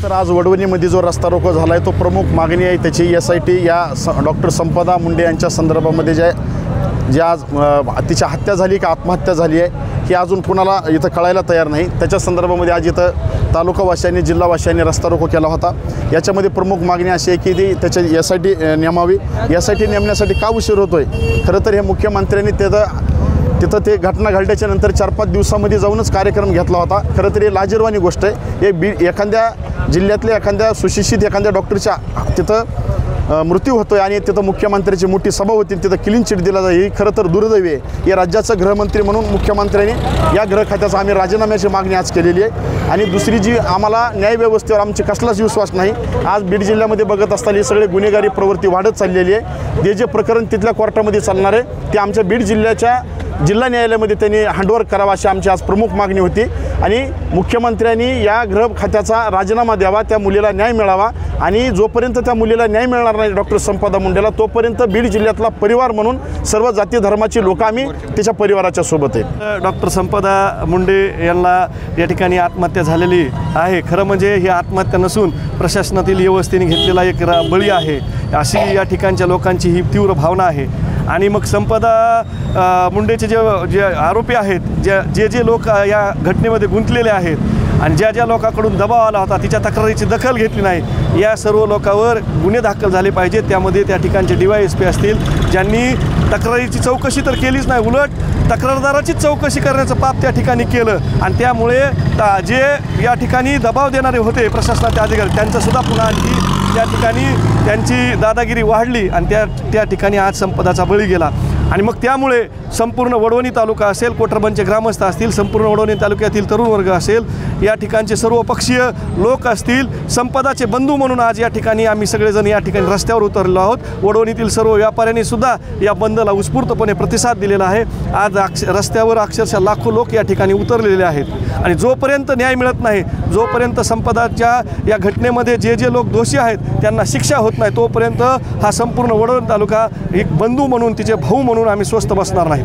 तर आज वडवणीमध्ये जो रस्ता रोको झाला आहे तो प्रमुख मागणी आहे त्याची SIT या डॉक्टर संपदा मुंडे यांच्या संदर्भामध्ये जे आज तिची हत्या झाली का आत्महत्या झाली आहे ही अजून कुणाला इथं कळायला तयार नाही। त्याच्या संदर्भामध्ये आज इथं तालुकावासियांनी जिल्हावासियांनी रस्ता रोको केला होता। याच्यामध्ये प्रमुख मागणी अशी आहे की ती त्याची SIT नेमावी। SIT नेमण्यासाठी का उशीर होतोय? खरं तर हे मुख्यमंत्र्यांनी तिथं ते घटना घडल्याच्या नंतर 4-5 दिवसामध्ये जाऊनच कार्यक्रम घेतला होता। खरं तर हे लाजिरवाणी गोष्ट आहे। एखाद्या जिल्ह्यातल्या एखाद्या सुशिक्षित एखाद्या डॉक्टरच्या तिथं मृत्यू होतोय आणि तिथं मुख्यमंत्र्याची मोठी सभा होती, तिथं क्लीन चिट दिला जाईल, ही खरं तर दुर्दैवी आहे। हे राज्याचं गृहमंत्री म्हणून मुख्यमंत्र्यांनी या गृह खात्याचा आम्ही राजीनाम्याची मागणी आज केलेली आहे। आणि दुसरी जी आम्हाला न्यायव्यवस्थेवर आमची कसलाच विश्वास नाही। आज बीड जिल्ह्यामध्ये बघत असताना हे सगळे गुन्हेगारी प्रवृत्ती वाढत चाललेली आहे। जे प्रकरण तिथल्या कोर्टामध्ये चालणार आहे ते आमच्या बीड जिल्ह्याच्या जिल्हा न्यायालयामध्ये त्यांनी हँडओव्हर करावा अशी आमची आज प्रमुख मागणी होती। आणि मुख्यमंत्र्यांनी या गृह खात्याचा राजीनामा द्यावा, त्या मुलीला न्याय मिळावा। आणि जोपर्यंत त्या मुलीला न्याय मिळणार नाही डॉक्टर संपदा मुंडेला, तोपर्यंत बीड जिल्ह्यातला परिवार म्हणून सर्व जाती धर्माची लोक आम्ही त्याच्या परिवाराच्या सोबत आहे। डॉक्टर संपदा मुंडे यांना या ठिकाणी आत्महत्या झालेली आहे। खरं म्हणजे ही आत्महत्या नसून प्रशासनातील व्यवस्थेने घेतलेला एक बळी आहे अशी या ठिकाणच्या लोकांची ही तीव्र भावना आहे। आणि मग संपदा मुंडेचे जे आरोपी आहेत, जे लोक या घटनेमध्ये गुंतलेले आहेत आणि ज्या लोकांकडून दबाव आला होता तिच्या तक्रारीची दखल घेतली नाही, या सर्व लोकांवर गुन्हे दाखल झाले पाहिजेत। त्यामध्ये त्या ठिकाणचे DYSP असतील ज्यांनी तक्रारीची चौकशी तर केलीच नाही, उलट तक्रारदाराचीच चौकशी करण्याचं पाप त्या ठिकाणी केलं। आणि त्यामुळे जे या ठिकाणी दबाव देणारे होते प्रशासनाचे अधिकारी त्यांचंसुद्धा पुन्हा आणखी त्या ठिकाणी त्यांची दादागिरी वाढली आणि त्या ठिकाणी आज संपदाचा बळी गेला। आणि मग त्यामुळे संपूर्ण वडवणी तालुका असेल, कोटरबनचे ग्रामस्थ असतील, संपूर्ण वडवणी तालुक्यातील तरुण वर्ग असेल, या ठिकाणचे सर्व पक्षीय लोक असतील, संपदाचे बंधू म्हणून आज या ठिकाणी आम्ही सगळेजण या ठिकाणी रस्त्यावर उतरलेलो आहोत। वडवणीतील सर्व व्यापाऱ्यांनी सुद्धा या बंदला उत्स्फूर्तपणे प्रतिसाद दिलेला आहे। आज रस्त्यावर अक्षरशः लाखो लोक या ठिकाणी उतरलेले आहेत। आणि जोपर्यंत न्याय मिळत नाही, जोपर्यंत संपदाच्या या घटनेमध्ये जे लोक दोषी आहेत त्यांना शिक्षा होत नाही, तोपर्यंत हा संपूर्ण वडवणी तालुका एक बंधू म्हणून, तिचे भाऊ म्हणून आम्ही स्वस्थ बसणार नाही।